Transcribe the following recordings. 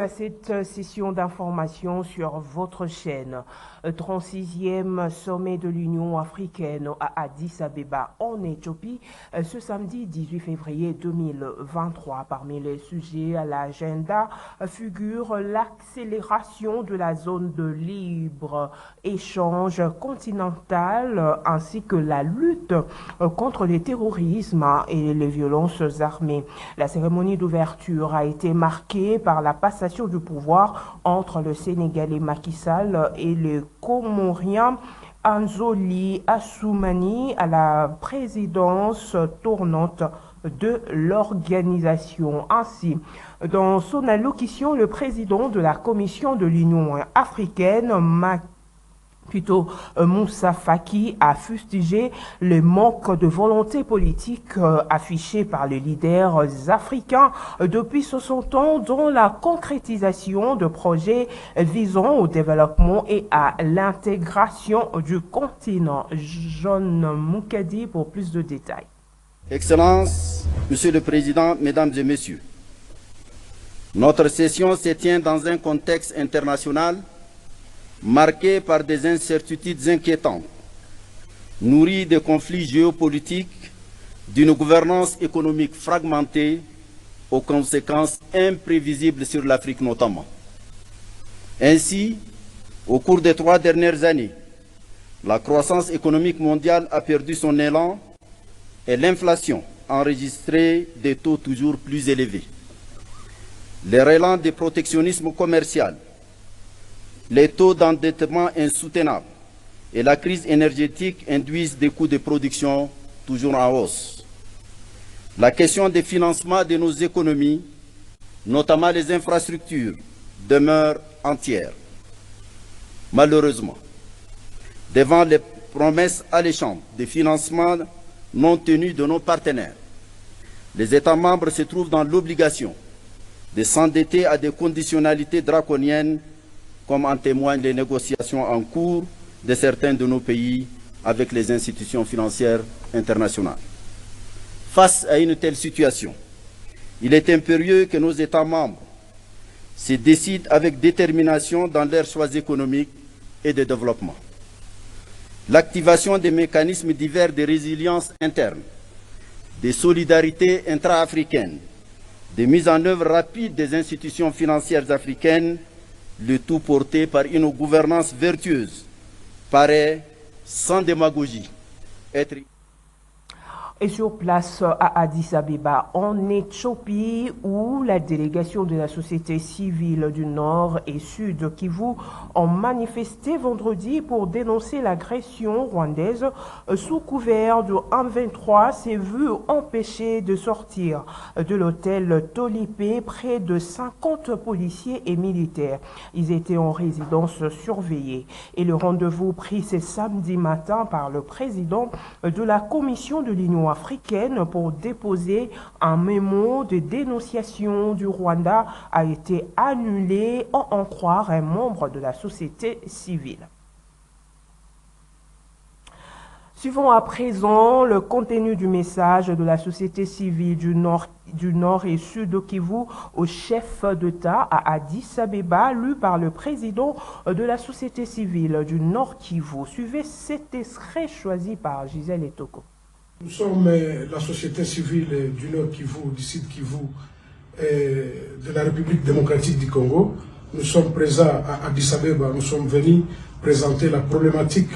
À cette session d'information sur votre chaîne. 36e sommet de l'Union africaine à Addis Abeba en Éthiopie ce samedi 18 février 2023. Parmi les sujets à l'agenda figure l'accélération de la zone de libre-échange continentale ainsi que la lutte contre le terrorisme et les violences armées. La cérémonie d'ouverture a été marquée par la passation du pouvoir entre le Sénégalais Macky Sall et le Comorien Anzoli Assoumani à la présidence tournante de l'organisation. Ainsi, dans son allocution, le président de la Commission de l'Union africaine, Moussa Faki, a fustigé le manque de volonté politique affiché par les leaders africains depuis 60 ans dans la concrétisation de projets visant au développement et à l'intégration du continent. John Moukadi pour plus de détails. Excellences, Monsieur le Président, Mesdames et Messieurs, notre session se tient dans un contexte international marqué par des incertitudes inquiétantes, nourries de conflits géopolitiques, d'une gouvernance économique fragmentée, aux conséquences imprévisibles sur l'Afrique notamment. Ainsi, au cours des 3 dernières années, la croissance économique mondiale a perdu son élan et l'inflation a enregistré des taux toujours plus élevés. Les relents du protectionnisme commercial, les taux d'endettement insoutenables et la crise énergétique induisent des coûts de production toujours en hausse. La question des financements de nos économies, notamment les infrastructures, demeure entière. Malheureusement, devant les promesses alléchantes de financement non tenues de nos partenaires, les États membres se trouvent dans l'obligation de s'endetter à des conditionnalités draconiennes, comme en témoignent les négociations en cours de certains de nos pays avec les institutions financières internationales. Face à une telle situation, il est impérieux que nos États membres se décident avec détermination dans leurs choix économiques et de développement. L'activation des mécanismes divers de résilience interne, de solidarité intra-africaine, de mise en œuvre rapide des institutions financières africaines, le tout porté par une gouvernance vertueuse, paraît, sans démagogie, être... Et sur place à Addis Abeba, en Éthiopie, où la délégation de la société civile du Nord et Sud Kivu ont manifesté vendredi pour dénoncer l'agression rwandaise sous couvert de 1-23, s'est vu empêché de sortir de l'hôtel Tolipé près de 50 policiers et militaires. Ils étaient en résidence surveillée. Et le rendez-vous pris ce samedi matin par le président de la Commission de l'Union africaine pour déposer un mémo de dénonciation du Rwanda a été annulé en croire un membre de la société civile. Suivons à présent le contenu du message de la société civile du Nord et Sud Kivu au chef d'État à Addis Abeba, lu par le président de la société civile du Nord Kivu. Suivez cet extrait choisi par Gisèle Etoko. Nous sommes la société civile du Nord Kivu, du Sud Kivu et de la République démocratique du Congo. Nous sommes présents à Addis Abeba. Nous sommes venus présenter la problématique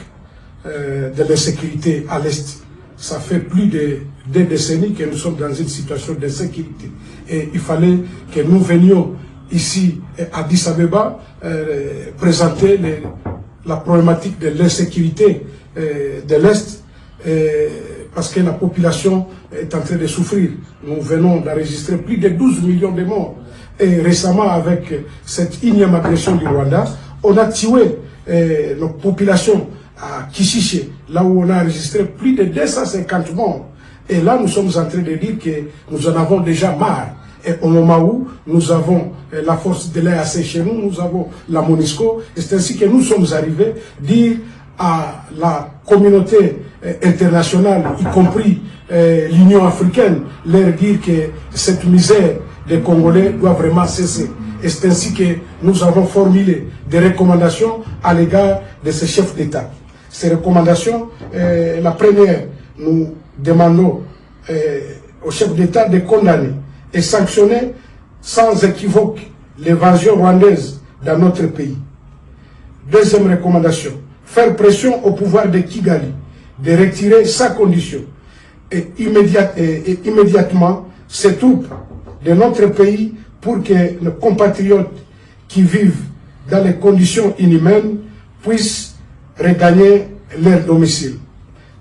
de l'insécurité à l'Est. Ça fait plus de 2 décennies que nous sommes dans une situation d'insécurité. Et il fallait que nous venions ici à Addis Abeba présenter la problématique de l'insécurité de l'Est. Parce que la population est en train de souffrir. Nous venons d'enregistrer plus de 12 millions de morts. Et récemment, avec cette énième agression du Rwanda, on a tué nos populations à Kishiche, là où on a enregistré plus de 250 morts. Et là, nous sommes en train de dire que nous en avons déjà marre. Et au moment où nous avons la force de l'EAC chez nous, nous avons la MONUSCO, et c'est ainsi que nous sommes arrivés dire à la communauté internationale, y compris l'Union africaine, leur dire que cette misère des Congolais doit vraiment cesser. Et c'est ainsi que nous avons formulé des recommandations à l'égard de ces chefs d'État. Ces recommandations, la première, nous demandons aux chefs d'État de condamner et sanctionner sans équivoque l'évasion rwandaise dans notre pays. Deuxième recommandation, faire pression au pouvoir de Kigali de retirer sans condition et immédiatement ces troupes de notre pays pour que nos compatriotes qui vivent dans les conditions inhumaines puissent regagner leur domicile.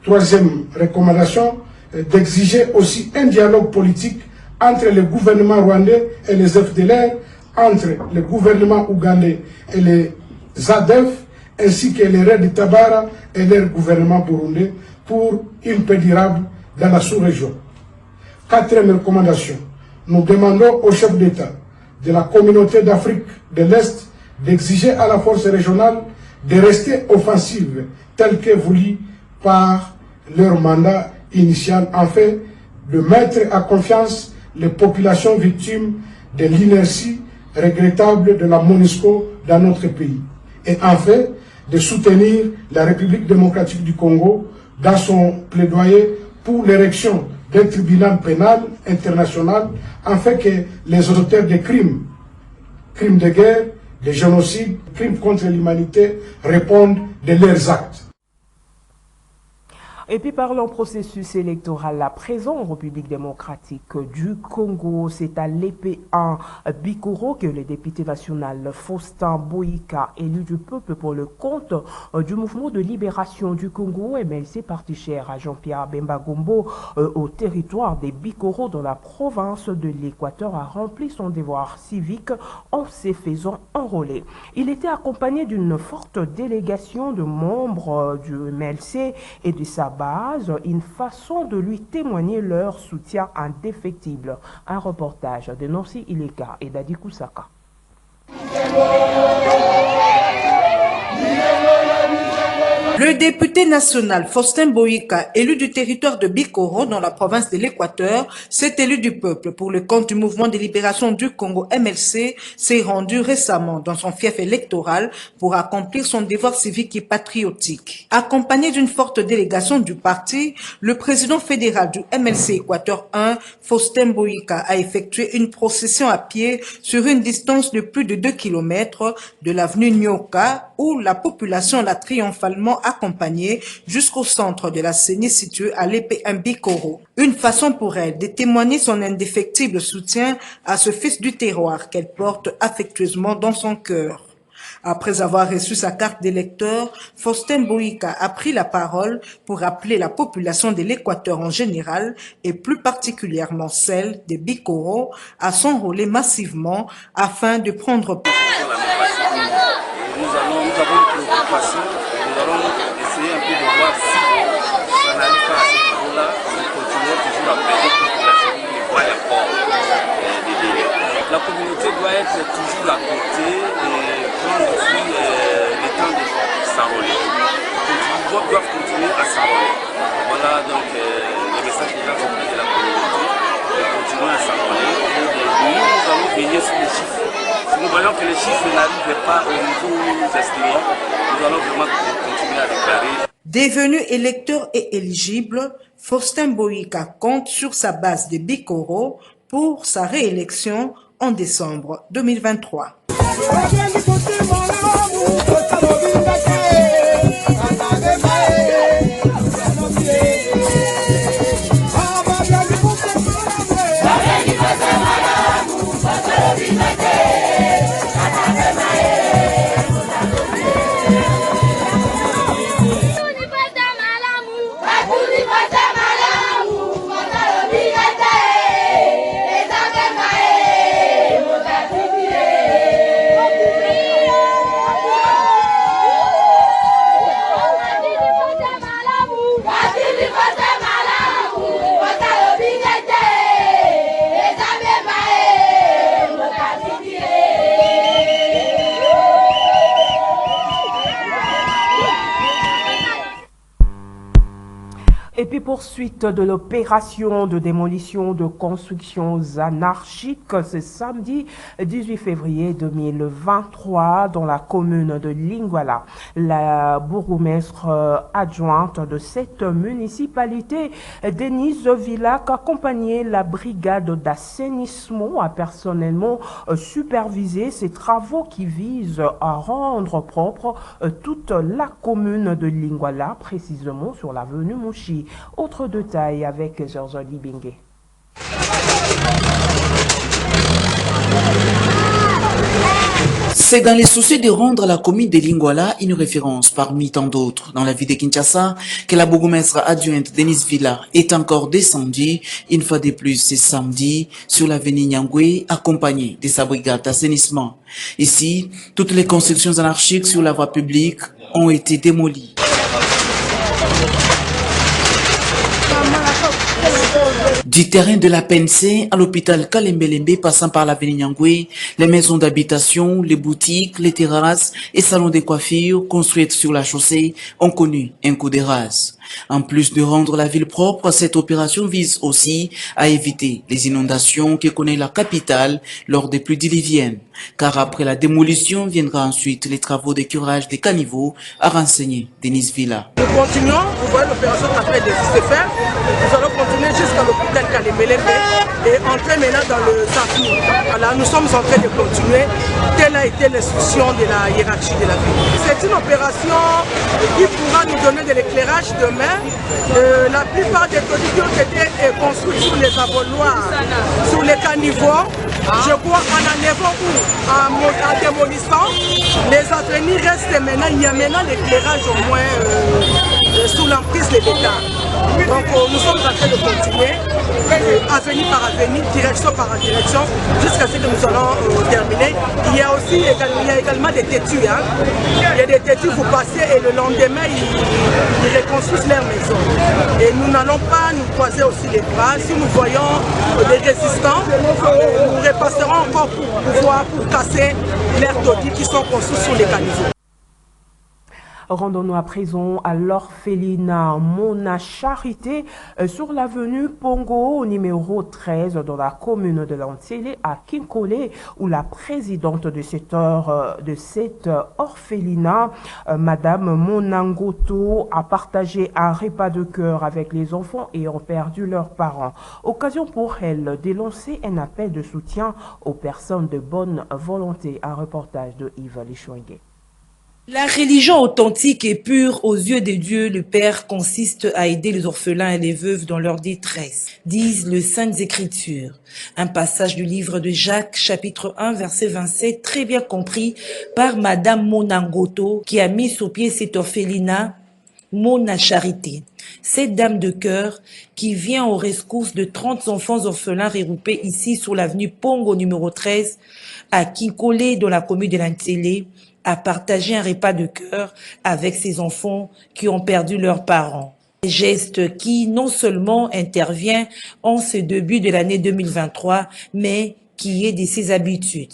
Troisième recommandation, d'exiger aussi un dialogue politique entre le gouvernement rwandais et les FDLR, entre le gouvernement ougandais et les ADF, ainsi que les Reds Tabara et leur gouvernement burundais pour une paix durable dans la sous-région. Quatrième recommandation, nous demandons aux chefs d'État de la communauté d'Afrique de l'Est d'exiger à la force régionale de rester offensive telle que voulue par leur mandat initial afin de mettre à confiance les populations victimes de l'inertie regrettable de la MONUSCO dans notre pays. Et enfin, de soutenir la République démocratique du Congo dans son plaidoyer pour l'érection d'un tribunal pénal international afin que les auteurs de crimes de guerre, de génocide, crimes contre l'humanité répondent de leurs actes. Et puis parlons processus électoral à présent en République démocratique du Congo. C'est à l'EP1 Bikoro que le député national Faustin Boïka, élu du peuple pour le compte du mouvement de libération du Congo, MLC, parti cher à Jean-Pierre Bemba Gombo, au territoire des Bikoro dans la province de l'Équateur, a rempli son devoir civique en se faisant enrôler. Il était accompagné d'une forte délégation de membres du MLC et de sa base, une façon de lui témoigner leur soutien indéfectible. Un reportage de Nancy Ileka et d'Adi Kousaka. Le député national Faustin Boïka, élu du territoire de Bikoro dans la province de l'Équateur, cet élu du peuple pour le compte du mouvement de libération du Congo MLC, s'est rendu récemment dans son fief électoral pour accomplir son devoir civique et patriotique. Accompagné d'une forte délégation du parti, le président fédéral du MLC Équateur 1, Faustin Boïka, a effectué une procession à pied sur une distance de plus de 2 km de l'avenue Nyoka, où la population l'a triomphalement accompagnée jusqu'au centre de la CENI située à l'EP1 Bikoro. Une façon pour elle de témoigner son indéfectible soutien à ce fils du terroir qu'elle porte affectueusement dans son cœur. Après avoir reçu sa carte d'électeur, Faustin Boïka a pris la parole pour appeler la population de l'Équateur en général et plus particulièrement celle des Bikoro à s'enrôler massivement afin de prendre part. Nous avons une préoccupation, nous allons essayer un peu de voir si ça n'arrive pas à ce niveau-là, si nous continuons toujours à plaider pour que la CENI ne voit encore des délais. La communauté doit être toujours à côté et prendre aussi le temps de s'enrôler. Ils doivent continuer à s'enrôler. Voilà donc le message des gens auprès de la communauté, de continuer à s'enrôler. Nous allons veiller sur les chiffres. Si nous voyons que les chiffres n'arrivent pas au niveau où nous estimons, nous allons vraiment continuer à déclarer. Devenu électeur et éligible, Faustin Boïka compte sur sa base de Bikoro pour sa réélection en décembre 2023. puis poursuite de l'opération de démolition de constructions anarchiques ce samedi 18 février 2023 dans la commune de Lingwala. La bourgmestre adjointe de cette municipalité, Denise Villac, accompagnée la brigade d'assainissement, a personnellement supervisé ces travaux qui visent à rendre propre toute la commune de Lingwala, précisément sur l'avenue Mouchi. Autre détail avec Georges Libingue. C'est dans les soucis de rendre la commune de Lingwala une référence parmi tant d'autres dans la ville de Kinshasa que la bourgmestre adjointe Denise Villac est encore descendue une fois de plus ce samedi sur l'avenue Nyangwe accompagnée de sa brigade d'assainissement. Ici, toutes les constructions anarchiques sur la voie publique ont été démolies. Du terrain de la PNC à l'hôpital Kalembelembe passant par l'avenue Nyangwe, les maisons d'habitation, les boutiques, les terrasses et salons de coiffure construites sur la chaussée ont connu un coup de rase. En plus de rendre la ville propre, cette opération vise aussi à éviter les inondations que connaît la capitale lors des pluies diluviennes. Car après la démolition viendra ensuite les travaux de curage des caniveaux, a renseigné Denise Villac. Nous continuons, vous voyez l'opération après de se faire. Nous allons continuer jusqu'à l'hôpital Kalembelembe et entrer maintenant dans le Safi. Voilà, nous sommes en train de continuer. Telle a été l'instruction de la hiérarchie de la ville. C'est une opération qui pourra nous donner de l'éclairage demain. La plupart des produits qui ont été construits sur les avoloirs, sur les caniveaux, je crois en enlevant ou en démolissant, les avenirs restent maintenant, il y a maintenant l'éclairage au moins sous l'emprise de l'État. Donc nous sommes en train de continuer, avenue par avenue, direction par direction, jusqu'à ce que nous allons terminer. Il y a également des têtus. Hein. Il y a des têtus, vous passez et le lendemain, ils reconstruisent leur maison. Et nous n'allons pas nous croiser aussi les bras. Si nous voyons des résistants, nous repasserons encore pour casser leurs taudis qui sont construits sur les caniveaux. Rendons-nous à présent à l'orphelinat Mona Charité sur l'avenue Pongo au numéro 13 dans la commune de Lantsele à Kinkole où la présidente de cet orphelinat, Madame Monangoto, a partagé un repas de cœur avec les enfants ayant perdu leurs parents. Occasion pour elle de lancer un appel de soutien aux personnes de bonne volonté. Un reportage de Yves Lichouengue. La religion authentique et pure aux yeux de Dieu, le Père, consiste à aider les orphelins et les veuves dans leur détresse, disent les Saintes Écritures. Un passage du livre de Jacques, chapitre 1, verset 27, très bien compris par Madame Monangoto, qui a mis sur pied cet orphelinat, Mona Charité. Cette dame de cœur qui vient aux rescousse de 30 enfants orphelins regroupés ici sur l'avenue Pongo numéro 13 à Kinkole dans la commune de Lantsele, a partagé un repas de cœur avec ses enfants qui ont perdu leurs parents. Un geste qui non seulement intervient en ce début de l'année 2023, mais qui est de ses habitudes.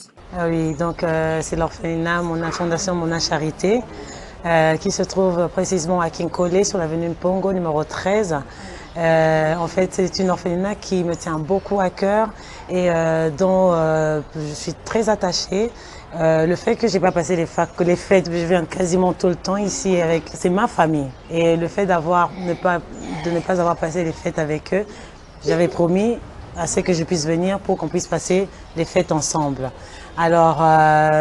Oui, donc c'est l'orphelinat Fondation Mona Charité qui se trouve précisément à Kinkole sur l'avenue Pongo numéro 13. En fait, c'est une orphelinat qui me tient beaucoup à cœur et dont je suis très attachée. Le fait que j'ai pas passé les fêtes, je viens quasiment tout le temps ici c'est ma famille. Et le fait de ne pas avoir passé les fêtes avec eux, j'avais promis à ce que je puisse venir pour qu'on puisse passer les fêtes ensemble. Alors,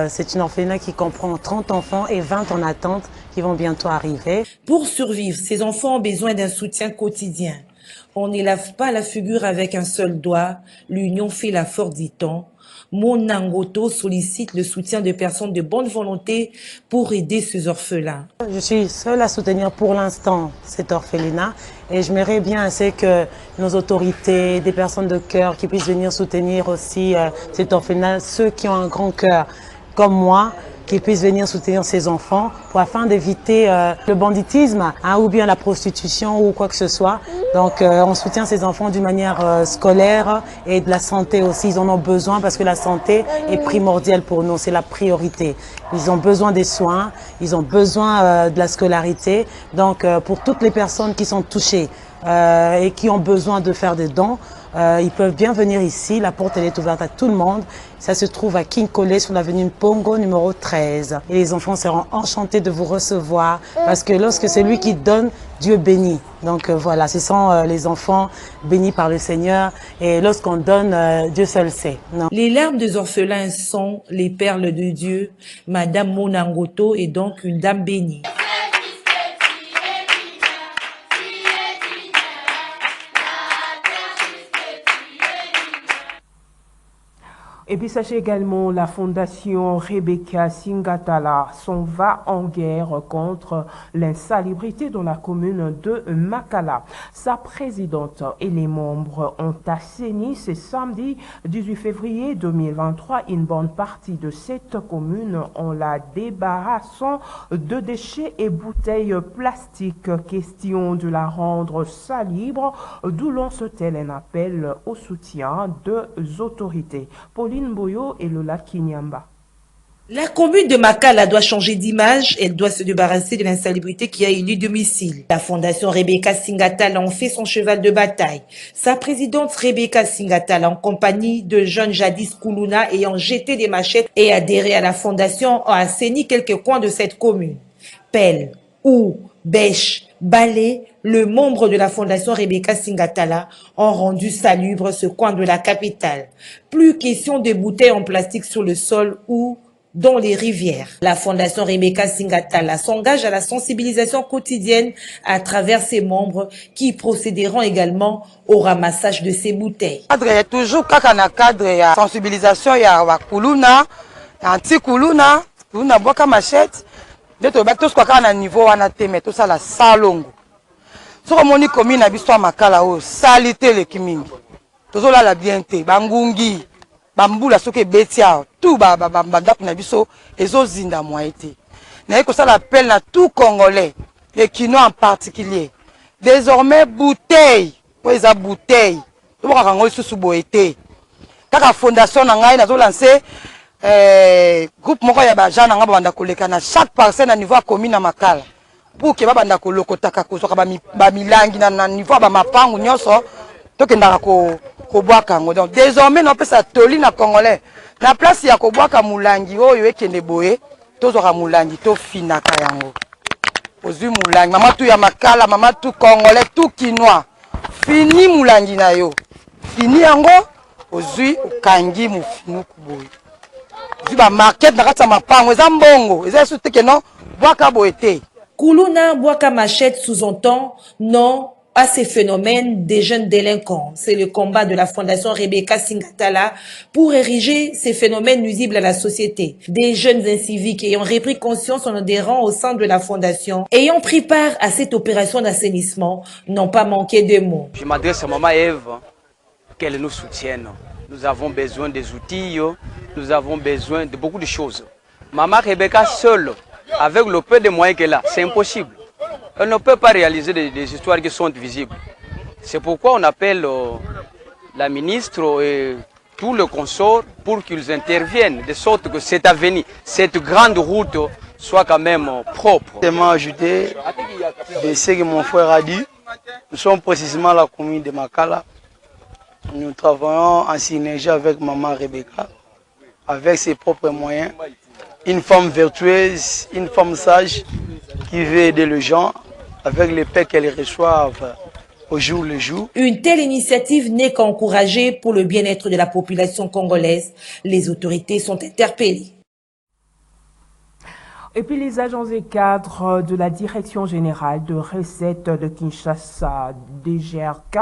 c'est une orphelinat qui comprend 30 enfants et 20 en attente qui vont bientôt arriver. Pour survivre, ces enfants ont besoin d'un soutien quotidien. On ne lave pas la figure avec un seul doigt. L'union fait la force, dit-on. Monangoto sollicite le soutien de personnes de bonne volonté pour aider ces orphelins. Je suis seule à soutenir pour l'instant cet orphelinat et je m'aimerais bien assez que nos autorités, des personnes de cœur qui puissent venir soutenir aussi cet orphelinat, ceux qui ont un grand cœur comme moi, qu'ils puissent venir soutenir ces enfants afin d'éviter le banditisme ou bien la prostitution ou quoi que ce soit. Donc on soutient ces enfants d'une manière scolaire et de la santé aussi. Ils en ont besoin parce que la santé est primordiale pour nous, c'est la priorité. Ils ont besoin des soins, ils ont besoin de la scolarité. Donc pour toutes les personnes qui sont touchées et qui ont besoin de faire des dons, ils peuvent bien venir ici, la porte elle est ouverte à tout le monde. Ça se trouve à Kinkole sur l'avenue Pongo numéro 13. Et les enfants seront enchantés de vous recevoir parce que lorsque c'est lui qui donne, Dieu bénit. Donc voilà, ce sont les enfants bénis par le Seigneur et lorsqu'on donne, Dieu seul sait. Non. Les larmes des orphelins sont les perles de Dieu. Madame Monangoto est donc une dame bénie. Et puis sachez également, la fondation Rebecca Singatala s'en va en guerre contre l'insalubrité dans la commune de Makala. Sa présidente et les membres ont assaini ce samedi 18 février 2023 une bonne partie de cette commune en la débarrassant de déchets et bouteilles plastiques. Question de la rendre salubre, d'où lance-t-elle un appel au soutien des autorités. Pauline Boyo et Lola Kinyamba. La commune de Makala doit changer d'image, elle doit se débarrasser de l'insalubrité qui a élu domicile. La fondation Rebecca Singatala en fait son cheval de bataille. Sa présidente Rebecca Singatala, en compagnie de jeunes jadis Kuluna ayant jeté des machettes et adhéré à la fondation, a assaini quelques coins de cette commune. Pelle, ou bêche, balai, le membre de la fondation Rebecca Singatala ont rendu salubre ce coin de la capitale. Plus question de bouteilles en plastique sur le sol ou dans les rivières. La fondation Rebecca Singatala s'engage à la sensibilisation quotidienne à travers ses membres qui procéderont également au ramassage de ces bouteilles. Toujours kakana cadre ya sensibilisation ya wakuluna, anti-kuluna, kuluna boka machette. De to batos kwa kana niveau wana teme to sala salongo. Soko moni commune na biso Makala o salité le kimingi. Tozo la bienté bangungi bambula soke betia tout ba ndap na biso ezo zinda moité. Na ko sala appel na tout congolais et Kinois en particulier. Désormais bouteille, po eza bouteille. To ba kango susu boité. Kaka fondation na ngai na zo lancer groupe moko ya bajana nga banda koleka na chaque parcelle na niveau ya commune na Makala pour que banda kolokotaka kosoka ba milangi na niveau ba mapangu nyonso tokendaka ko bwaka ngo. Donc désormais na pesa toli na congolais na place ya ko bwaka mulangi oyo ekende boye tozoka mulangi to finaka yango ozwi mulangi mama tu ya Makala mama tu congolais tout Kinois fini mulangi na yo fini yango ozwi ukangi mufinu kuboye Kuluna Bwaka Machette sous-entend non à ces phénomènes des jeunes délinquants. C'est le combat de la fondation Rebecca Singatala pour ériger ces phénomènes nuisibles à la société. Des jeunes inciviques ayant repris conscience en adhérant au sein de la fondation, ayant pris part à cette opération d'assainissement, n'ont pas manqué de mots. Je m'adresse à Maman Eve, qu'elle nous soutienne. Nous avons besoin des outils, nous avons besoin de beaucoup de choses. Maman Rebecca seule, avec le peu de moyens qu'elle a, c'est impossible. Elle ne peut pas réaliser des histoires qui sont visibles. C'est pourquoi on appelle la ministre et tout le consort pour qu'ils interviennent, de sorte que cette avenue, cette grande route soit quand même propre. Tellement ajouté de ce que mon frère a dit, nous sommes précisément la commune de Makala. Nous travaillons en synergie avec Maman Rebecca, avec ses propres moyens. Une femme vertueuse, une femme sage qui veut aider les gens avec les paix qu'elle reçoit au jour le jour. Une telle initiative n'est qu'encouragée pour le bien-être de la population congolaise. Les autorités sont interpellées. Et puis les agents et cadres de la Direction générale de recettes de Kinshasa, DGRK,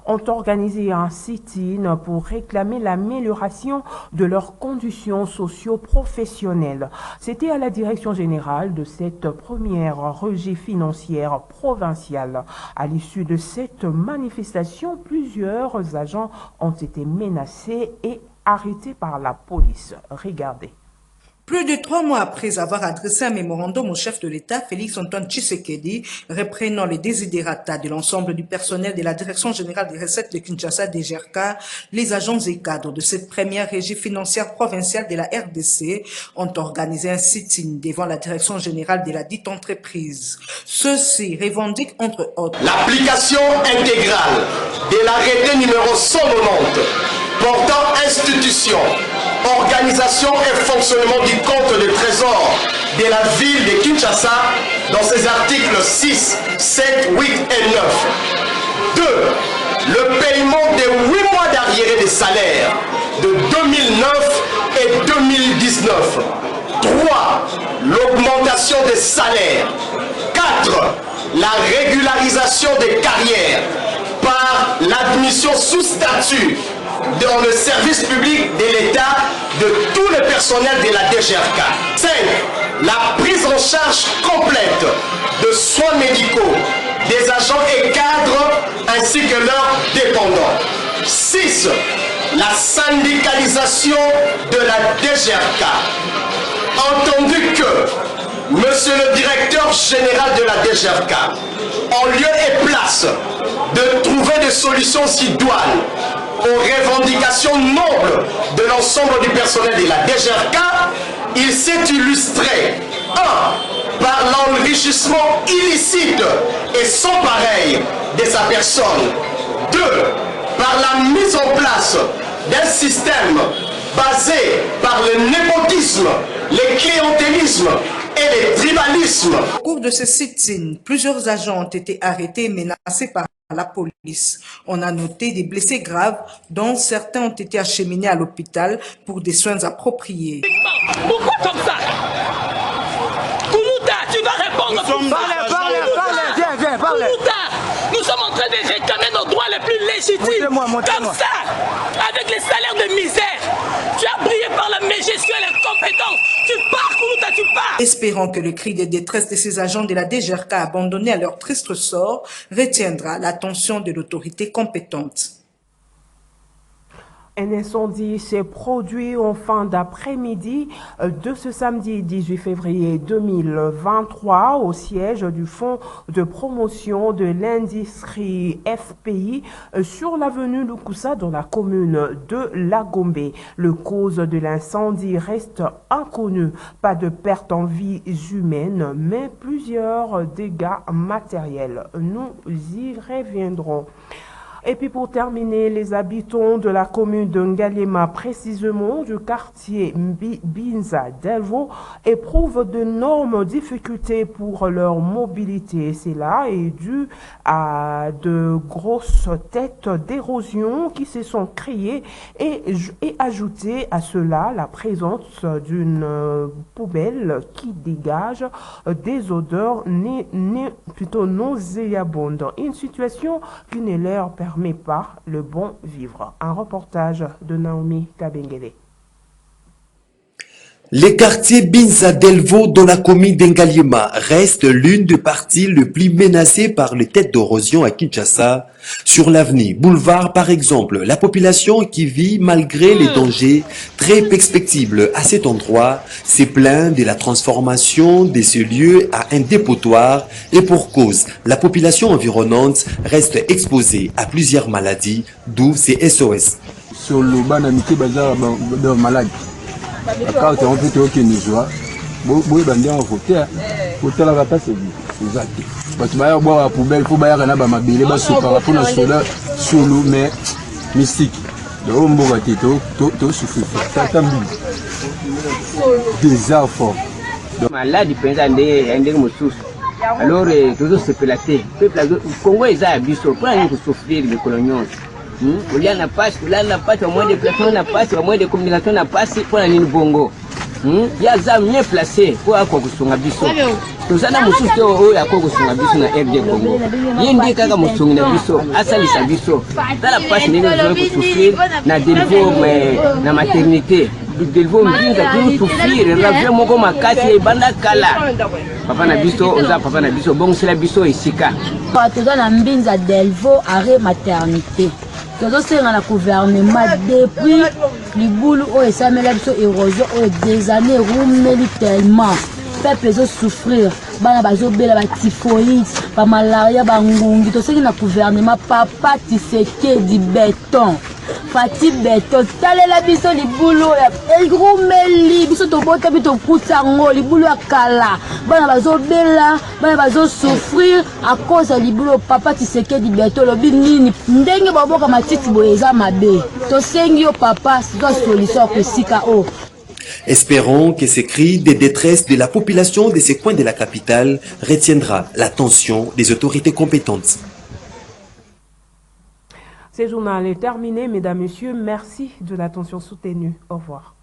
ont organisé un sit-in pour réclamer l'amélioration de leurs conditions socio-professionnelles. C'était à la Direction générale de cette première régie financière provinciale. À l'issue de cette manifestation, plusieurs agents ont été menacés et arrêtés par la police. Regardez. Plus de 3 mois après avoir adressé un mémorandum au chef de l'État, Félix-Antoine Tshisekedi, reprenant les désidérata de l'ensemble du personnel de la Direction générale des recettes de Kinshasa DGRK, les agents et cadres de cette première régie financière provinciale de la RDC ont organisé un sit-in devant la Direction générale de la dite entreprise. Ceux-ci revendiquent entre autres l'application intégrale de l'arrêté numéro 190 portant institution, organisation et fonctionnement du compte de trésor de la ville de Kinshasa dans ses articles 6, 7, 8 et 9. 2. Le paiement de 8 mois d'arriérés des salaires de 2009 et 2019. 3. L'augmentation des salaires. 4. La régularisation des carrières par l'admission sous statut dans le service public de l'État de tout le personnel de la DGRK. 5. La prise en charge complète de soins médicaux des agents et cadres ainsi que leurs dépendants. 6. La syndicalisation de la DGRK. Entendu que Monsieur le directeur général de la DGRK, en lieu et place de trouver des solutions idoines aux revendications nobles de l'ensemble du personnel de la DGRK, il s'est illustré 1. Par l'enrichissement illicite et sans pareil de sa personne. 2. Par la mise en place d'un système basé par le népotisme, le clientélisme et le tribalisme. Au cours de ce sit-in, plusieurs agents ont été arrêtés et menacés par la police. On a noté des blessés graves, dont certains ont été acheminés à l'hôpital pour des soins appropriés. Pourquoi comme ça? Koulouta, tu vas répondre pour ça. Viens, parle. Koulouta, nous sommes en train de réclamer nos droits les plus légitimes. Comme ça, avec les salaires de misère. Tu as brillé par la mégestion et la compétence. Tu pars, Koulouta, tu pars. Espérant que le cri de détresse de ces agents de la DGRK abandonnés à leur triste sort retiendra l'attention de l'autorité compétente. Un incendie s'est produit en fin d'après-midi de ce samedi 18 février 2023 au siège du Fonds de promotion de l'industrie FPI sur l'avenue Lukusa dans la commune de Lagombe. Le cause de l'incendie reste inconnue. Pas de perte en vies humaines, mais plusieurs dégâts matériels. Nous y reviendrons. Et puis pour terminer, les habitants de la commune de Ngaliema, précisément du quartier Binza Delvo, éprouvent d'énormes difficultés pour leur mobilité. Cela est dû à de grosses têtes d'érosion qui se sont créées et ajouté à cela la présence d'une poubelle qui dégage des odeurs plutôt nauséabondes. Une situation qui ne leur permet pas le bon vivre. Un reportage de Naomi Kabengele. Les quartiers Binza Delvo dans la commune d'Engaliema restent l'une des parties les plus menacées par les têtes d'érosion à Kinshasa. Sur l'avenue Boulevard par exemple, la population qui vit malgré les dangers très perspectibles à cet endroit s'est plaint de la transformation de ce lieu à un dépotoir et pour cause, la population environnante reste exposée à plusieurs maladies, d'où ces SOS. Sur le banamité bazar de malade. Quand on fait aucun joie, boy bandia en fauteuil, fauteuil la passe c'est ça. Parce que bah boire la poubelle, faut bah na ba mabele ba soupa pour la sola solo mais mystique. De ombo batito to souffle. Tatambi. Des enfants. Malade pensa ande mususu. Alors toujours se pelater. Peuple Congo est à biso pour aller souffrir de coloniaux. Il y a pas au moins de placement n'a pas au moins de communication n'a pas pour aller bongo. Il y a ça mieux placé pour akokusunga biso. Tozana mususu oyo akokusunga biso na RD Congo. Yindi kaka musunga biso asalisa biso. Dans la passe ni nous souffrir na delvo na maternité. Delvo mbinga tu souffrir ravie moko makati banda kala. Papa na biso oza papa na biso bon c'est la biso esika. Toza na mbinza delvo arrêt maternité. tozosenga na gouvernement depuis libulu oyo esamela biso érosion oyo des années rumeli tellement peuple ezosouffrir bana bazobela batyphoïde bamalaria bangungi tosengi na gouvernement papa Tshisekedi béton fati béton talela biso libulu oyo erumeli biso tobota bi tokuta yango libulu ya kala bana bazobela bana bazosouffrir à cause ya libulu papa Tshisekedi béton lobi nini ndenge baboka matiti boye eza mabe tosengi yo papa sizo solution kesika o. Espérons que ces cris de détresse de la population de ces coins de la capitale retiendra l'attention des autorités compétentes. Ce journal est terminé, mesdames, messieurs. Merci de l'attention soutenue. Au revoir.